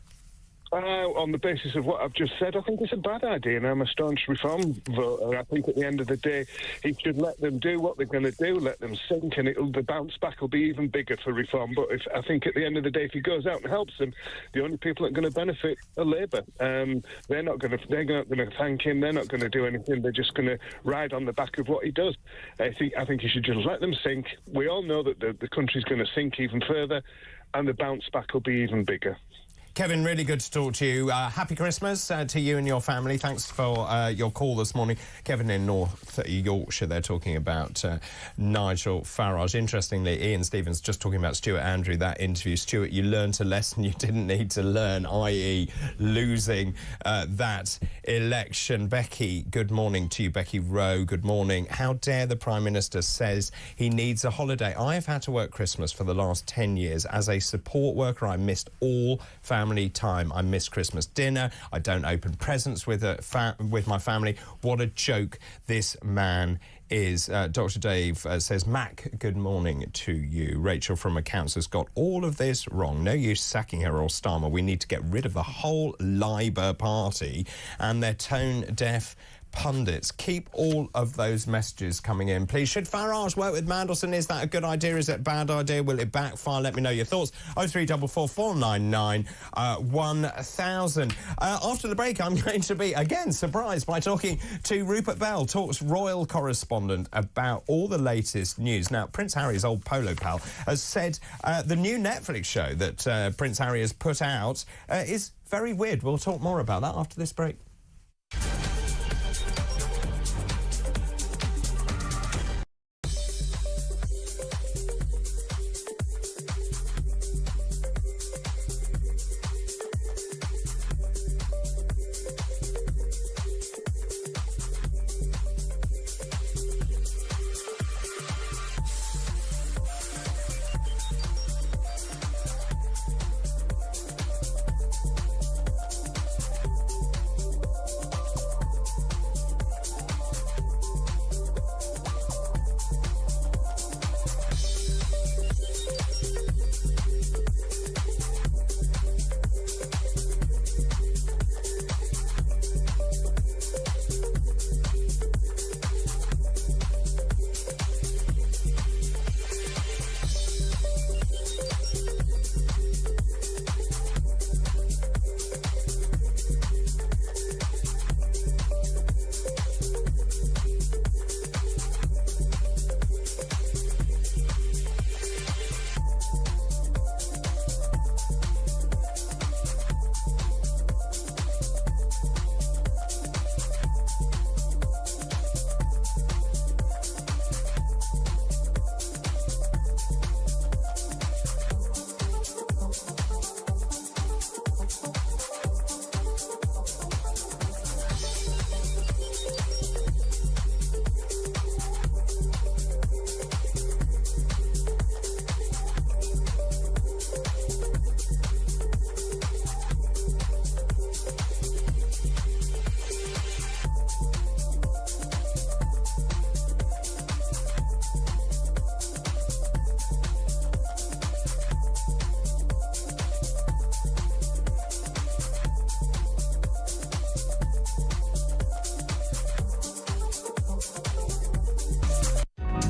On the basis of what I've just said, I think it's a bad idea, and I'm a staunch Reform voter. I think at the end of the day, he should let them do what they're going to do, let them sink, and the bounce back will be even bigger for Reform. But I think at the end of the day, if he goes out and helps them, the only people that are going to benefit are Labour. They're not going to thank him. They're not going to do anything. They're just going to ride on the back of what he does. I think he should just let them sink. We all know that the country's going to sink even further, and the bounce back will be even bigger. Kevin, really good to talk to you. Happy Christmas to you and your family. Thanks for your call this morning. Kevin in North Yorkshire, they're talking about Nigel Farage. Interestingly, Ian Stevens just talking about Stuart Andrew, that interview. Stuart, you learned a lesson you didn't need to learn, i.e. losing that election. Becky, good morning to you. Becky Rowe, good morning. How dare the Prime Minister says he needs a holiday? I have had to work Christmas for the last 10 years. As a support worker, I missed all family time. I miss Christmas dinner. I don't open presents with my family. What a joke this man is. Dr. Dave says, Mac, good morning to you. Rachel from Accounts has got all of this wrong. No use sacking her or Starmer. We need to get rid of the whole Labour Party and their tone-deaf pundits. Keep all of those messages coming in, please. Should Farage work with Mandelson? Is that a good idea? Is it a bad idea? Will it backfire? Let me know your thoughts. 0344 499 1000. After the break, I'm going to be, again, surprised by talking to Rupert Bell, Talk's royal correspondent, about all the latest news. Now, Prince Harry's old polo pal has said the new Netflix show that Prince Harry has put out is very weird. We'll talk more about that after this break.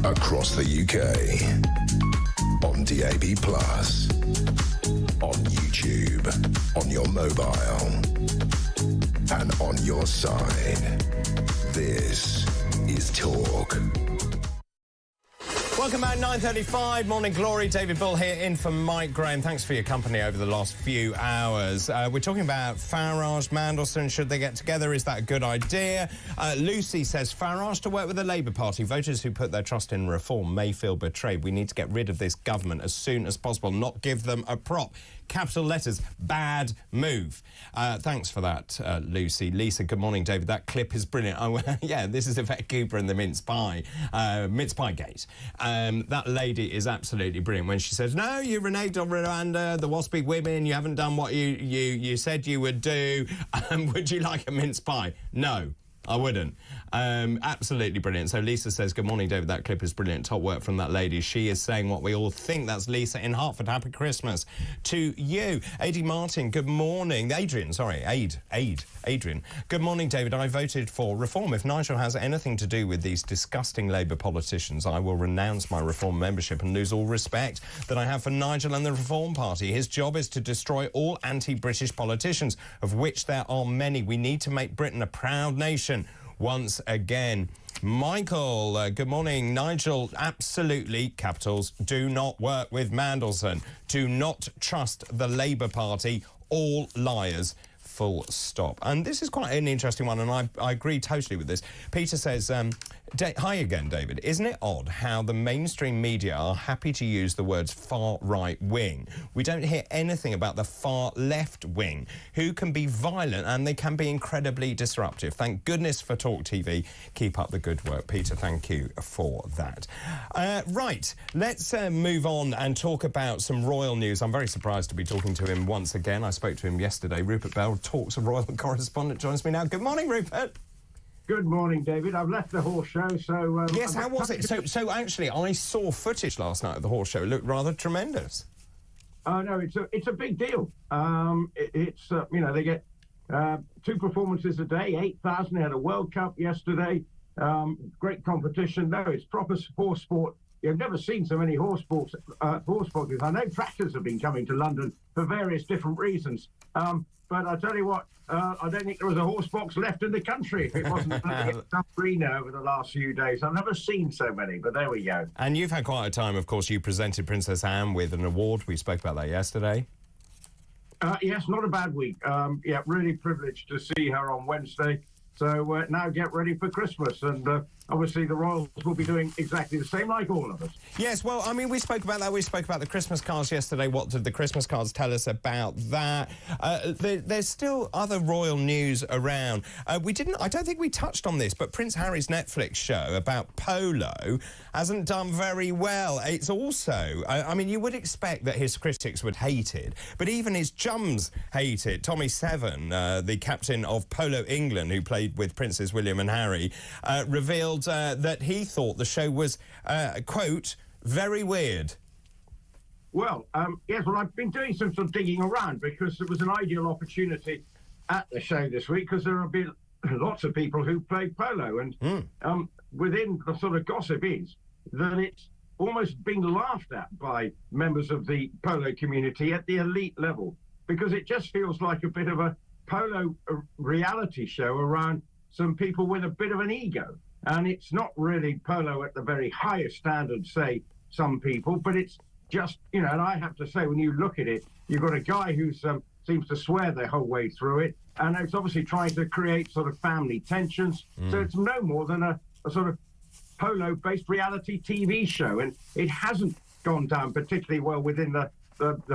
Across the UK. On DAB+. On YouTube. On your mobile. And on your side. This is Talk. Welcome back, 9:35, Morning Glory. David Bull here in for Mike Graham. Thanks for your company over the last few hours. We're talking about Farage, Mandelson. Should they get together? Is that a good idea? Lucy says, Farage to work with the Labour Party. Voters who put their trust in reform may feel betrayed. We need to get rid of this government as soon as possible, not give them a prop. Capital letters, bad move. Thanks for that, Lucy. Lisa, good morning, David. That clip is brilliant. Oh, yeah, this is Yvette Cooper and the mince pie gate. That lady is absolutely brilliant when she says, no, you reneged on Rwanda, the waspy women, you haven't done what you said you would do. Would you like a mince pie? No. I wouldn't. Absolutely brilliant. So Lisa says, good morning, David. That clip is brilliant. Top work from that lady. She is saying what we all think. That's Lisa in Hertford. Happy Christmas to you. Adi Martin, good morning. Adrian. Good morning, David. I voted for reform. If Nigel has anything to do with these disgusting Labour politicians, I will renounce my reform membership and lose all respect that I have for Nigel and the Reform Party. His job is to destroy all anti-British politicians, of which there are many. We need to make Britain a proud nation once again. Michael, good morning. Nigel, absolutely, capitals, do not work with Mandelson. Do not trust the Labour Party. All liars. Full stop. And this is quite an interesting one, and I agree totally with this. Peter says, hi again, David. Isn't it odd how the mainstream media are happy to use the words far right wing? We don't hear anything about the far left wing, who can be violent and they can be incredibly disruptive. Thank goodness for Talk TV. Keep up the good work, Peter. Thank you for that. Right, let's move on and talk about some royal news. I'm very surprised to be talking to him once again. I spoke to him yesterday. Rupert Bell, Talk's royal correspondent, joins me now. Good morning, Rupert. Good morning, David. I've left the horse show, so... yes, how was it? So actually, I saw footage last night of the horse show. It looked rather tremendous. No, it's a big deal. You know, they get 2 performances a day, 8,000. They had a World Cup yesterday. Great competition. No, it's proper horse sport. You've never seen so many horse boxes. I know tractors have been coming to London for various different reasons. But I tell you what, I don't think there was a horse box left in the country if it wasn't Reno over the last few days. I've never seen so many, but there we go. And you've had quite a time, of course. You presented Princess Anne with an award. We spoke about that yesterday. Yes, not a bad week. Yeah, really privileged to see her on Wednesday. So now get ready for Christmas. And obviously the Royals will be doing exactly the same like all of us. Yes, well, I mean, we spoke about that. We spoke about the Christmas cards yesterday. What did the Christmas cards tell us about that? There's still other royal news around. I don't think we touched on this, but Prince Harry's Netflix show about polo hasn't done very well. It's also, I mean, you would expect that his critics would hate it, but even his chums hate it. Tommy Seven, the captain of Polo England, who played with Princes William and Harry, revealed that he thought the show was, quote, very weird. Well, yes, well, I've been doing some sort of digging around because it was an ideal opportunity at the show this week because there have been lots of people who play polo, and within the sort of gossip is that it's almost been laughed at by members of the polo community at the elite level because it just feels like a bit of a polo reality show around some people with a bit of an ego. And it's not really polo at the very highest standard, say, some people, but it's just, you know, and I have to say, when you look at it, you've got a guy who seems to swear the whole way through it, and it's obviously trying to create sort of family tensions. So it's no more than a sort of polo-based reality TV show, and it hasn't gone down particularly well within the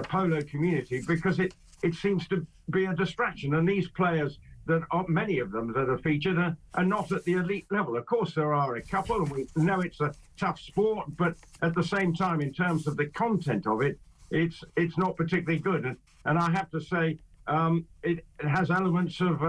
polo community because it seems to be a distraction, and these players that are, many of them that are featured are not at the elite level. Of course, there are a couple, and we know it's a tough sport, but at the same time, in terms of the content of it, it's not particularly good. And I have to say, it has elements of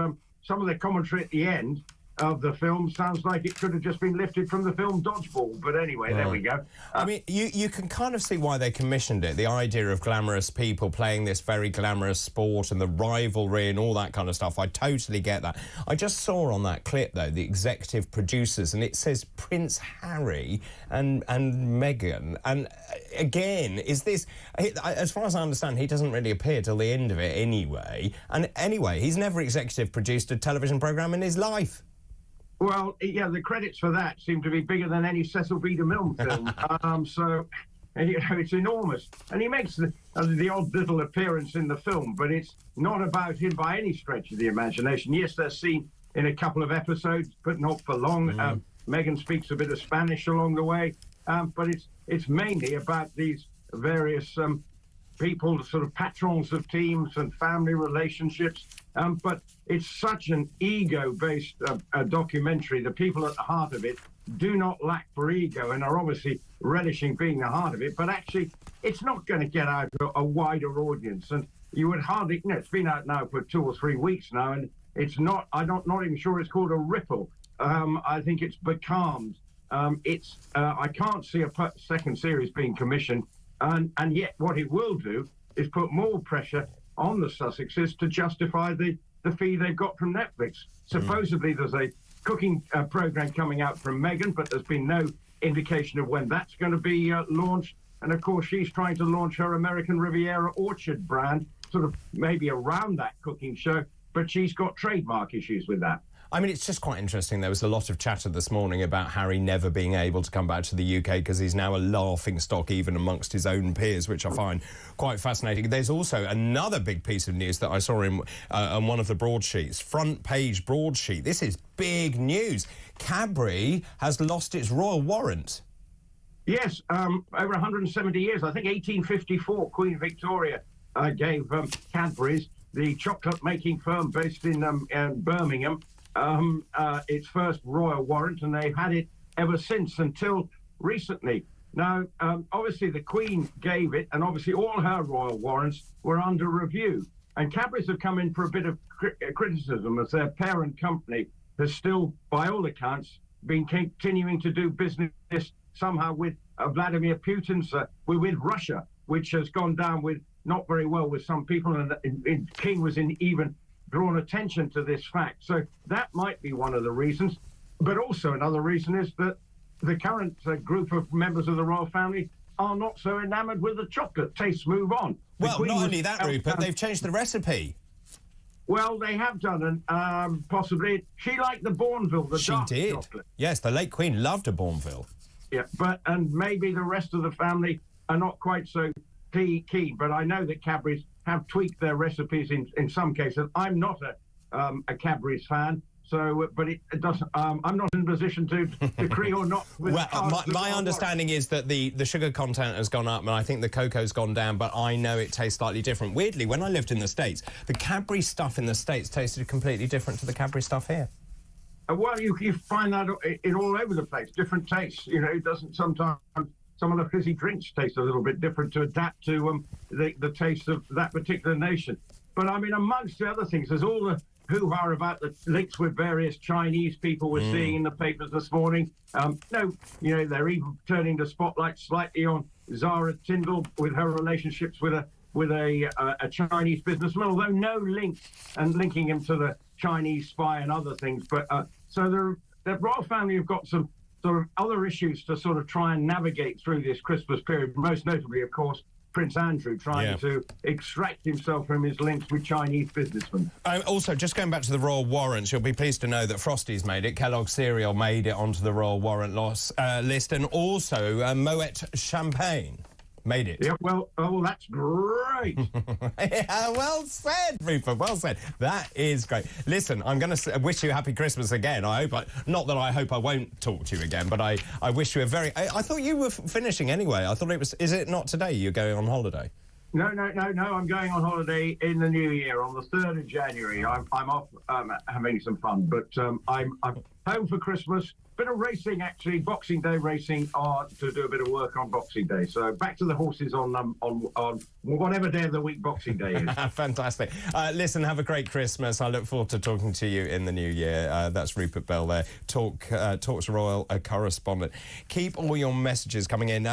some of the commentary at the end of the film sounds like it could have just been lifted from the film Dodgeball. But anyway, there we go. I mean, you can kind of see why they commissioned it. The idea of glamorous people playing this very glamorous sport and the rivalry and all that kind of stuff. I totally get that. I just saw on that clip, though, the executive producers, and it says Prince Harry and Meghan. And again, is this... As far as I understand, he doesn't really appear till the end of it anyway. And anyway, he's never executive produced a television programme in his life. Well, yeah, the credits for that seem to be bigger than any Cecil B. DeMille film. So, you know, it's enormous. And he makes the odd little appearance in the film, but it's not about him by any stretch of the imagination. Yes, they're seen in a couple of episodes, but not for long. Meghan speaks a bit of Spanish along the way, but it's mainly about these various people, sort of patrons of teams and family relationships. But it's such an ego-based documentary. The people at the heart of it do not lack for ego and are obviously relishing being the heart of it. But actually, it's not going to get out to a wider audience. And you would hardly, you know, it's been out now for 2 or 3 weeks now, and it's not, not even sure it's called a ripple. I think it's becalmed. I can't see a second series being commissioned. And yet what it will do is put more pressure on the Sussexes to justify the fee they've got from Netflix. Supposedly there's a cooking program coming out from Meghan, but there's been no indication of when that's going to be launched. And of course, she's trying to launch her American Riviera Orchard brand, sort of maybe around that cooking show, but she's got trademark issues with that. I mean, it's just quite interesting. There was a lot of chatter this morning about Harry never being able to come back to the UK because he's now a laughingstock even amongst his own peers, which I find quite fascinating. There's also another big piece of news that I saw in on one of the broadsheets, front page broadsheet. This is big news. Cadbury has lost its royal warrant. Yes, over 170 years. I think 1854, Queen Victoria gave Cadbury's, the chocolate-making firm based in Birmingham, its first royal warrant, and they've had it ever since until recently. Now, obviously, the Queen gave it, and obviously all her royal warrants were under review. And Cadbury's have come in for a bit of criticism as their parent company has still, by all accounts, been continuing to do business somehow with Vladimir Putin's, with Russia, which has gone down with not very well with some people, and King was even drawn attention to this fact. So that might be one of the reasons. But also another reason is that the current group of members of the royal family are not so enamoured with the chocolate. Tastes move on. Well, not only that, Rupert, they've changed the recipe. Well, they have done, and possibly. She liked the Bourneville, the dark chocolate. Yes, the late Queen loved a Bourneville. Yeah, and maybe the rest of the family are not quite so keen. But I know that Cadbury's have tweaked their recipes in some cases. I'm not a Cadbury's fan, so but it doesn't. I'm not in a position to decree or not. Well, my understanding is that the sugar content has gone up, and I think the cocoa's gone down. But I know it tastes slightly different. Weirdly, when I lived in the States, the Cadbury stuff in the States tasted completely different to the Cadbury stuff here. Well, you find that in all over the place. Different tastes. You know, it doesn't sometimes. Some of the fizzy drinks taste a little bit different to adapt to the taste of that particular nation. But I mean, amongst the other things, there's all the hoo-ha about the links with various Chinese people we're seeing in the papers this morning. No, you know, they're even turning the spotlight slightly on Zara Tindall with her relationships with a Chinese businessman, although no links and linking him to the Chinese spy and other things. But so the royal family have got some sort of other issues to sort of try and navigate through this Christmas period, most notably, of course, Prince Andrew trying to extract himself from his links with Chinese businessmen. Also, just going back to the royal warrants, you'll be pleased to know that Frosty's made it. Kellogg's cereal made it onto the royal warrant list, and also Moet Champagne made it. Yeah, well, that's great. Yeah, well said, Rupert, well said. That is great. Listen, I'm going to wish you a happy Christmas again. I hope, not that I hope I won't talk to you again, but I wish you a very... I thought you were finishing anyway. I thought it was... Is it not today you're going on holiday? No. I'm going on holiday in the new year on the 3rd of January. I'm off having some fun, but I'm home for Christmas. Bit of racing, actually, Boxing Day racing, to do a bit of work on Boxing Day. So back to the horses on whatever day of the week Boxing Day is. Fantastic. Listen, have a great Christmas. I look forward to talking to you in the new year. That's Rupert Bell there, Talks Royal correspondent. Keep all your messages coming in.